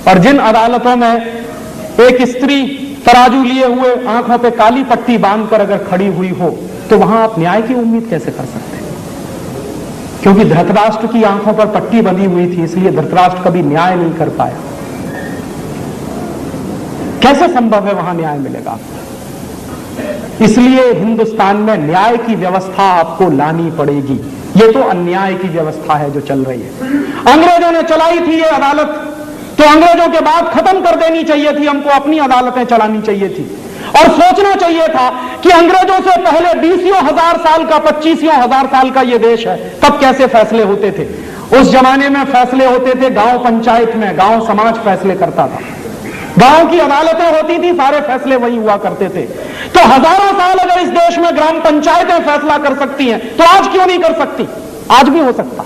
और जिन अदालतों में एक स्त्री तराजू लिए हुए आंखों पे काली पट्टी बांधकर अगर खड़ी हुई हो, तो वहां आप न्याय की उम्मीद कैसे कर सकते हैं? क्योंकि धृतराष्ट्र की आंखों पर पट्टी बंधी हुई थी, इसलिए धृतराष्ट्र कभी न्याय नहीं कर पाया। कैसे संभव है वहां न्याय मिलेगा? इसलिए हिंदुस्तान में न्याय की व्यवस्था आपको लानी पड़ेगी। ये तो अन्याय की व्यवस्था है जो चल रही है। अंग्रेजों ने चलाई थी ये अदालत, तो अंग्रेजों के बाद खत्म कर देनी चाहिए थी, हमको अपनी अदालतें चलानी चाहिए थी। और सोचना चाहिए था कि अंग्रेजों से पहले 20 हजार साल का 25 हजार साल का ये देश है, तब कैसे फैसले होते थे। उस जमाने में फैसले होते थे गांव पंचायत में, गांव समाज फैसले करता था, गांव की अदालतें होती थी, सारे फैसले वही हुआ करते थे। तो हजारों साल अगर इस देश में ग्राम पंचायतें फैसला कर सकती हैं, तो आज क्यों नहीं कर सकती? आज भी हो सकता,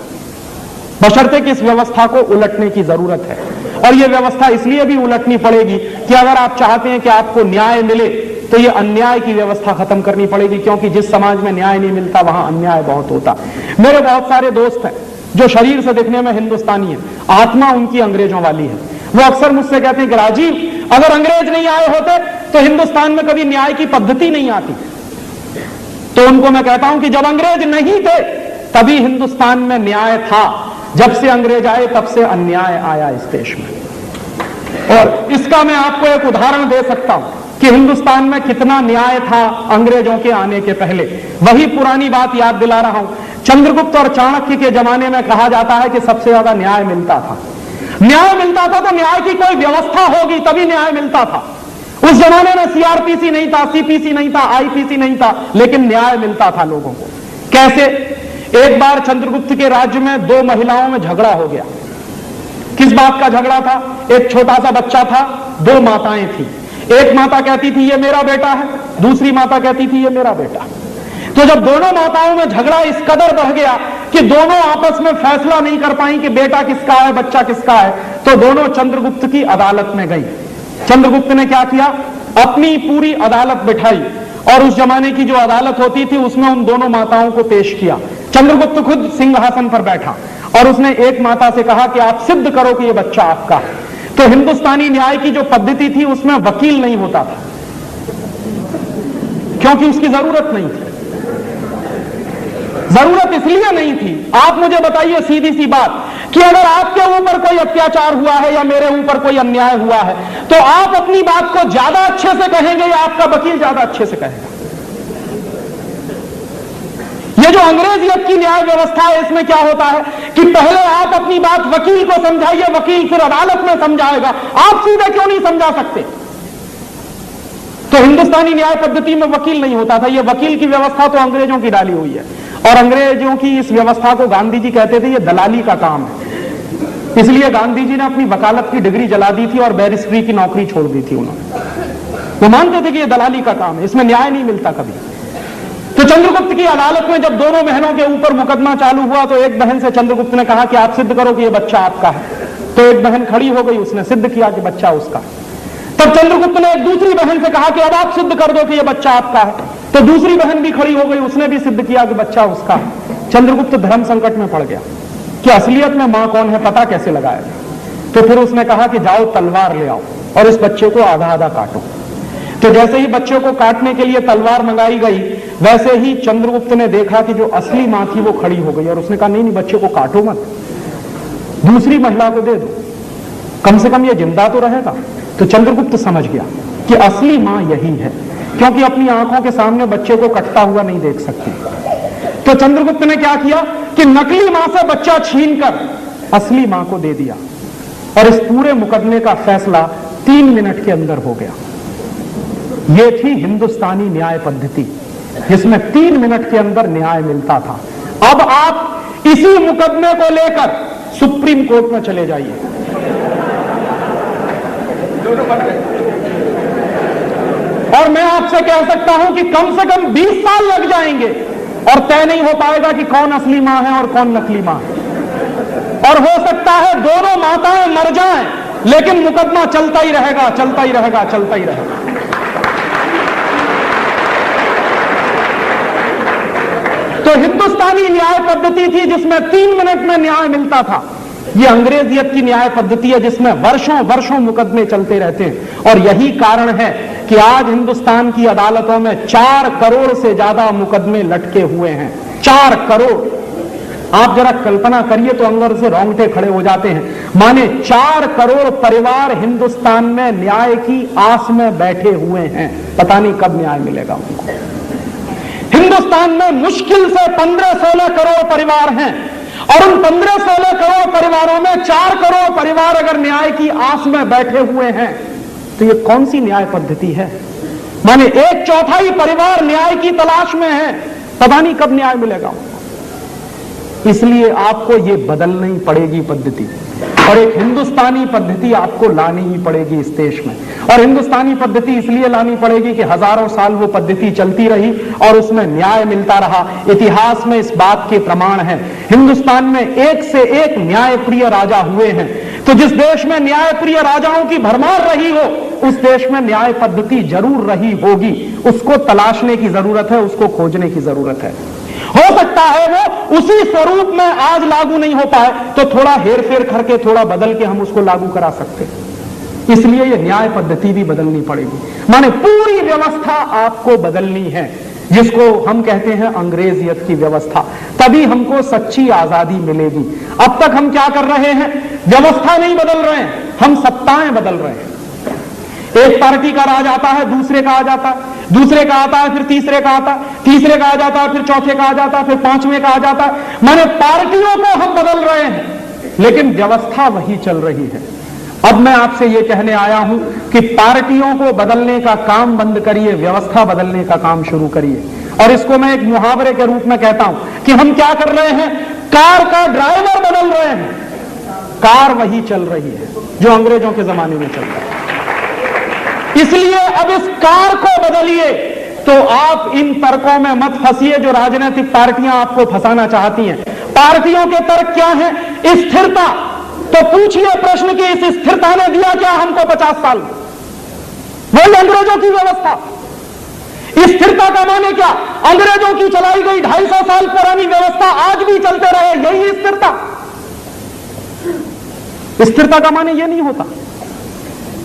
बशर्ते कि इस व्यवस्था को उलटने की जरूरत है। और यह व्यवस्था इसलिए भी उलटनी पड़ेगी कि अगर आप चाहते हैं कि आपको न्याय मिले, तो यह अन्याय की व्यवस्था खत्म करनी पड़ेगी, क्योंकि जिस समाज में न्याय नहीं मिलता वहां अन्याय बहुत होता। मेरे बहुत सारे दोस्त हैं जो शरीर से दिखने में हिंदुस्तानी है, आत्मा उनकी अंग्रेजों वाली है। वो अक्सर मुझसे कहते हैं कि राजीव, अगर अंग्रेज नहीं आए होते तो हिंदुस्तान में कभी न्याय की पद्धति नहीं आती। तो उनको मैं कहता हूं कि जब अंग्रेज नहीं थे तभी हिंदुस्तान में न्याय था, जब से अंग्रेज आए तब से अन्याय आया इस देश में। और इसका मैं आपको एक उदाहरण दे सकता हूं कि हिंदुस्तान में कितना न्याय था अंग्रेजों के आने के पहले। वही पुरानी बात याद दिला रहा हूं। चंद्रगुप्त और चाणक्य के जमाने में कहा जाता है कि सबसे ज्यादा न्याय मिलता था। न्याय मिलता था तो न्याय की कोई व्यवस्था होगी तभी न्याय मिलता था। उस जमाने में सीआरपीसी नहीं था, सीपीसी नहीं था, आईपीसी नहीं था, लेकिन न्याय मिलता था लोगों को। कैसे? एक बार चंद्रगुप्त के राज्य में 2 महिलाओं में झगड़ा हो गया। किस बात का झगड़ा था? एक छोटा सा बच्चा था, 2 माताएं थी। एक माता कहती थी ये मेरा बेटा है, दूसरी माता कहती थी ये मेरा बेटा है। तो जब दोनों माताओं में झगड़ा इस कदर बढ़ गया कि दोनों आपस में फैसला नहीं कर पाई कि बेटा किसका है, बच्चा किसका है, तो दोनों चंद्रगुप्त की अदालत में गई। चंद्रगुप्त ने क्या किया? अपनी पूरी अदालत बिठाई और उस जमाने की जो अदालत होती थी उसमें उन दोनों माताओं को पेश किया। चंद्रगुप्त खुद सिंहासन पर बैठा और उसने एक माता से कहा कि आप सिद्ध करो कि यह बच्चा आपका है। तो हिंदुस्तानी न्याय की जो पद्धति थी उसमें वकील नहीं होता था, क्योंकि उसकी जरूरत नहीं थी। जरूरत इसलिए नहीं थी, आप मुझे बताइए सीधी सी बात, कि अगर आपके ऊपर कोई अत्याचार हुआ है या मेरे ऊपर कोई अन्याय हुआ है, तो आप अपनी बात को ज्यादा अच्छे से कहेंगे या आपका वकील ज्यादा अच्छे से कहेगा? ये जो अंग्रेजियत की न्याय व्यवस्था है, इसमें क्या होता है कि पहले आप अपनी बात वकील को समझाइए, वकील फिर अदालत में समझाएगा। आप सीधे क्यों नहीं समझा सकते? तो हिंदुस्तानी न्याय पद्धति में वकील नहीं होता था। ये वकील की व्यवस्था तो अंग्रेजों की डाली हुई है, और अंग्रेजों की इस व्यवस्था को गांधी जी कहते थे ये दलाली का काम है। इसलिए गांधी जी ने अपनी वकालत की डिग्री जला दी थी और बैरिस्ट्री की नौकरी छोड़ दी थी उन्होंने। वो मानते थे कि ये दलाली का काम है, इसमें न्याय नहीं मिलता कभी। तो चंद्रगुप्त की अदालत में जब दोनों बहनों के ऊपर मुकदमा चालू हुआ, तो एक बहन से चंद्रगुप्त ने कहा कि आप सिद्ध करो कि ये बच्चा आपका है। तो एक बहन खड़ी हो गई, उसने सिद्ध किया कि बच्चा उसका। तब चंद्रगुप्त ने एक दूसरी बहन से कहा कि अब आप सिद्ध कर दो कि ये बच्चा आपका है। तो दूसरी बहन भी खड़ी हो गई, उसने भी सिद्ध किया कि बच्चा उसका है। चंद्रगुप्त धर्म संकट में पड़ गया कि असलियत में मां कौन है पता कैसे लगाएगा। तो फिर उसने कहा कि जाओ तलवार ले आओ और इस बच्चे को आधा आधा काटो। तो जैसे ही बच्चे को काटने के लिए तलवार मंगाई गई, वैसे ही चंद्रगुप्त ने देखा कि जो असली मां थी वो खड़ी हो गई, और उसने कहा नहीं नहीं, बच्चे को काटो मत, दूसरी महिला को दे दो, कम से कम ये जिंदा तो रहेगा। तो चंद्रगुप्त समझ गया कि असली मां यही है, क्योंकि अपनी आंखों के सामने बच्चे को कटता हुआ नहीं देख सकती। तो चंद्रगुप्त ने क्या किया कि नकली मां से बच्चा छीनकर असली मां को दे दिया, और इस पूरे मुकदमे का फैसला 3 मिनट के अंदर हो गया। यह थी हिंदुस्तानी न्याय पद्धति, जिसमें 3 मिनट के अंदर न्याय मिलता था। अब आप इसी मुकदमे को लेकर सुप्रीम कोर्ट में चले जाइए, और मैं आपसे कह सकता हूं कि कम से कम 20 साल लग जाएंगे और तय नहीं हो पाएगा कि कौन असली मां है और कौन नकली मां है। और हो सकता है दोनों माताएं मर जाएं, लेकिन मुकदमा चलता ही रहेगा, चलता ही रहेगा, चलता ही रहेगा। तो हिंदुस्तानी न्याय पद्धति थी जिसमें 3 मिनट में न्याय मिलता था। ये अंग्रेजियत की न्याय पद्धति है जिसमें वर्षों वर्षों मुकदमे चलते रहते हैं। और यही कारण है कि आज हिंदुस्तान की अदालतों में 4 करोड़ से ज्यादा मुकदमे लटके हुए हैं। 4 करोड़। आप जरा कल्पना करिए तो अंदर से रोंगटे खड़े हो जाते हैं। माने 4 करोड़ परिवार हिंदुस्तान में न्याय की आस में बैठे हुए हैं, पता नहीं कब न्याय मिलेगा उनको। हिंदुस्तान में मुश्किल से 15-16 करोड़ परिवार हैं और उन 15-16 करोड़ परिवारों में 4 करोड़ परिवार अगर न्याय की आस में बैठे हुए हैं तो ये कौन सी न्याय पद्धति है? माने 1/4 परिवार न्याय की तलाश में है, पता नहीं कब न्याय मिलेगा। इसलिए आपको ये बदलनी पड़ेगी पद्धति, और एक हिंदुस्तानी पद्धति आपको लानी ही पड़ेगी इस देश में। और हिंदुस्तानी पद्धति इसलिए लानी पड़ेगी कि हजारों साल वो पद्धति चलती रही और उसमें न्याय मिलता रहा। इतिहास में इस बात के प्रमाण है। हिंदुस्तान में एक से एक न्यायप्रिय राजा हुए हैं। तो जिस देश में न्यायप्रिय राजाओं की भरमार रही हो उस देश में न्याय पद्धति जरूर रही होगी। उसको तलाशने की जरूरत है, उसको खोजने की जरूरत है। हो सकता है वो उसी स्वरूप में आज लागू नहीं हो पाए तो थोड़ा हेरफेर करके, थोड़ा बदल के हम उसको लागू करा सकते हैं। इसलिए ये न्याय पद्धति भी बदलनी पड़ेगी। माने पूरी व्यवस्था आपको बदलनी है, जिसको हम कहते हैं अंग्रेजियत की व्यवस्था। तभी हमको सच्ची आजादी मिलेगी। अब तक हम क्या कर रहे हैं? व्यवस्था नहीं बदल रहे हैं, हम सत्ताएं बदल रहे हैं। एक पार्टी का राज आता है, दूसरे का आ जाता है, दूसरे का आता है, फिर तीसरे का आता है, तीसरे का आ जाता है, फिर चौथे का आ जाता है, फिर 5वें का आ जाता है। माने पार्टियों को हम बदल रहे हैं लेकिन व्यवस्था वही चल रही है। अब मैं आपसे यह कहने आया हूं कि पार्टियों को बदलने का काम बंद करिए, व्यवस्था बदलने का काम शुरू करिए। और इसको मैं एक मुहावरे के रूप में कहता हूं कि हम क्या कर रहे हैं? कार का ड्राइवर बदल रहे हैं, कार वही चल रही है जो अंग्रेजों के जमाने में चल रहा है। इसलिए अब इस कार को बदलिए। तो आप इन तर्कों में मत फंसिए जो राजनीतिक पार्टियां आपको फंसाना चाहती हैं। पार्टियों के तर्क क्या है? स्थिरता। तो पूछिए प्रश्न कि इस स्थिरता ने दिया क्या हमको 50 साल? वही अंग्रेजों की व्यवस्था। स्थिरता का माने क्या? अंग्रेजों की चलाई गई 250 साल पुरानी व्यवस्था आज भी चलते रहे, यही स्थिरता। स्थिरता का माने यह नहीं होता।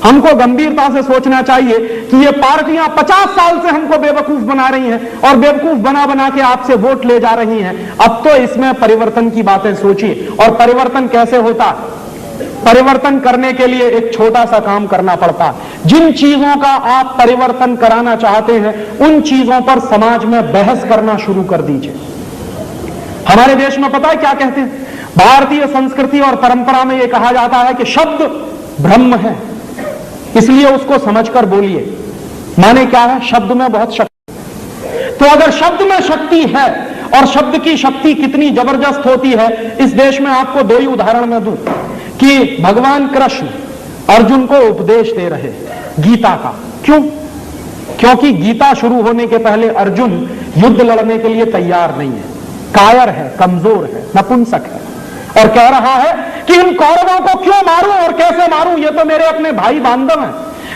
हमको गंभीरता से सोचना चाहिए कि ये पार्टियां 50 साल से हमको बेवकूफ बना रही हैं और बेवकूफ बना बना के आपसे वोट ले जा रही हैं। अब तो इसमें परिवर्तन की बातें सोचिए। और परिवर्तन कैसे होता? परिवर्तन करने के लिए एक छोटा सा काम करना पड़ता है। जिन चीजों का आप परिवर्तन कराना चाहते हैं उन चीजों पर समाज में बहस करना शुरू कर दीजिए। हमारे देश में पता है क्या कहते हैं? भारतीय संस्कृति और परंपरा में यह कहा जाता है कि शब्द ब्रह्म है, इसलिए उसको समझकर बोलिए। माने क्या है? शब्द में बहुत शक्ति। तो अगर शब्द में शक्ति है और शब्द की शक्ति कितनी जबरदस्त होती है, इस देश में आपको 2 ही उदाहरण मैं दूं कि भगवान कृष्ण अर्जुन को उपदेश दे रहे गीता का। क्यों? क्योंकि गीता शुरू होने के पहले अर्जुन युद्ध लड़ने के लिए तैयार नहीं है, कायर है, कमजोर है, नपुंसक है और कह रहा है कि इन कौरवों को क्यों मारूं और कैसे मारूं, ये तो मेरे अपने भाई बांधव हैं।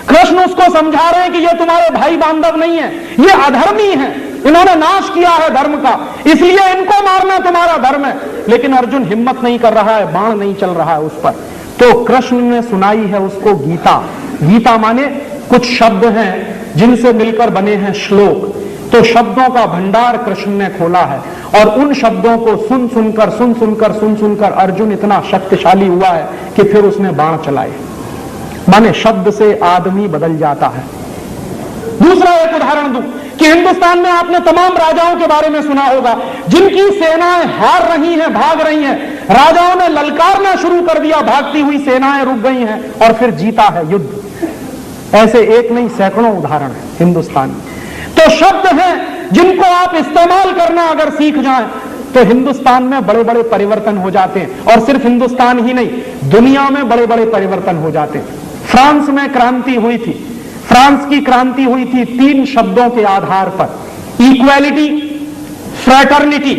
कृष्ण उसको समझा रहे हैं कि ये तुम्हारे भाई बांधव नहीं है, ये अधर्मी है, इन्होंने नाश किया है धर्म का, इसलिए इनको मारना तुम्हारा धर्म है। लेकिन अर्जुन हिम्मत नहीं कर रहा है, बाण नहीं चल रहा है उस पर। तो कृष्ण ने सुनाई है उसको गीता। गीता माने कुछ शब्द हैं जिनसे मिलकर बने हैं श्लोक। तो शब्दों का भंडार कृष्ण ने खोला है और उन शब्दों को सुन सुनकर अर्जुन इतना शक्तिशाली हुआ है कि फिर उसने बाण चलाए। माने शब्द से आदमी बदल जाता है। दूसरा एक उदाहरण दूं कि हिंदुस्तान में आपने तमाम राजाओं के बारे में सुना होगा जिनकी सेनाएं हार रही हैं, भाग रही हैं। राजाओं ने ललकारना शुरू कर दिया, भागती हुई सेनाएं रुक गई हैं और फिर जीता है युद्ध। ऐसे एक नहीं सैकड़ों उदाहरण है हिंदुस्तान में। तो शब्द हैं जिनको आप इस्तेमाल करना अगर सीख जाएं तो हिंदुस्तान में बड़े बड़े परिवर्तन हो जाते हैं। और सिर्फ हिंदुस्तान ही नहीं, दुनिया में बड़े बड़े परिवर्तन हो जाते हैं। फ्रांस में क्रांति हुई थी। फ्रांस की क्रांति हुई थी 3 शब्दों के आधार पर, इक्वालिटी, फ्रेटर्निटी।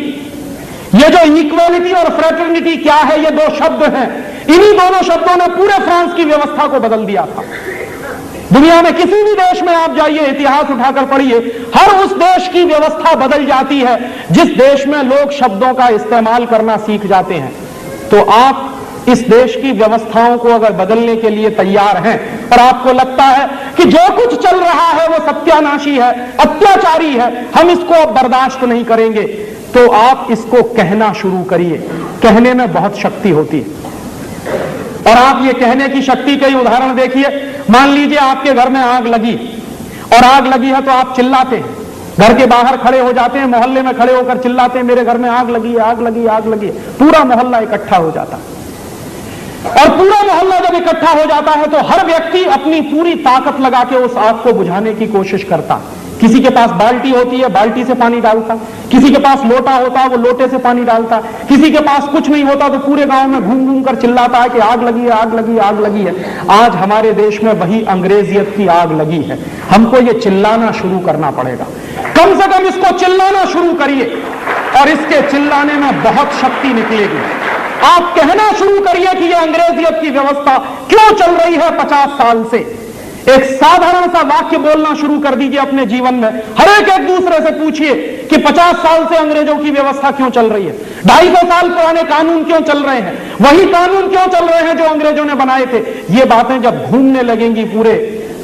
ये जो इक्वालिटी और फ्रेटर्निटी क्या है? ये 2 शब्द हैं। इन्हीं दोनों शब्दों ने पूरे फ्रांस की व्यवस्था को बदल दिया था। दुनिया में किसी भी देश में आप जाइए, इतिहास उठाकर पढ़िए, हर उस देश की व्यवस्था बदल जाती है जिस देश में लोग शब्दों का इस्तेमाल करना सीख जाते हैं। तो आप इस देश की व्यवस्थाओं को अगर बदलने के लिए तैयार हैं और आपको लगता है कि जो कुछ चल रहा है वो सत्यानाशी है, अत्याचारी है, हम इसको अब बर्दाश्त नहीं करेंगे, तो आप इसको कहना शुरू करिए। कहने में बहुत शक्ति होती है और आप ये कहने की शक्ति के उदाहरण देखिए। मान लीजिए आपके घर में आग लगी और आग लगी है तो आप चिल्लाते हैं, घर के बाहर खड़े हो जाते हैं, मोहल्ले में खड़े होकर चिल्लाते हैं मेरे घर में आग लगी है, आग लगी है, आग लगी है। पूरा मोहल्ला इकट्ठा हो जाता है और पूरा मोहल्ला जब इकट्ठा हो जाता है तो हर व्यक्ति अपनी पूरी ताकत लगा के उस आग को बुझाने की कोशिश करता। किसी के पास बाल्टी होती है, बाल्टी से पानी डालता, किसी के पास लोटा होता है, वो लोटे से पानी डालता, किसी के पास कुछ नहीं होता तो पूरे गांव में घूम घूम कर चिल्लाता है कि आग लगी है, आग लगी है, आग लगी है। आज हमारे देश में वही अंग्रेजियत की आग लगी है। हमको ये चिल्लाना शुरू करना पड़ेगा, कम से कम इसको चिल्लाना शुरू करिए और इसके चिल्लाने में बहुत शक्ति निकलेगी। आप कहना शुरू करिए कि यह अंग्रेजियत की व्यवस्था क्यों चल रही है 50 साल से। एक साधारण सा वाक्य बोलना शुरू कर दीजिए अपने जीवन में। हर एक दूसरे से पूछिए कि 50 साल से अंग्रेजों की व्यवस्था क्यों चल रही है, 250 साल पुराने कानून क्यों चल रहे हैं, वही कानून क्यों चल रहे हैं जो अंग्रेजों ने बनाए थे। ये बातें जब घूमने लगेंगी पूरे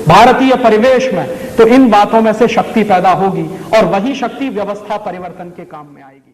भारतीय परिवेश में तो इन बातों में से शक्ति पैदा होगी और वही शक्ति व्यवस्था परिवर्तन के काम में आएगी।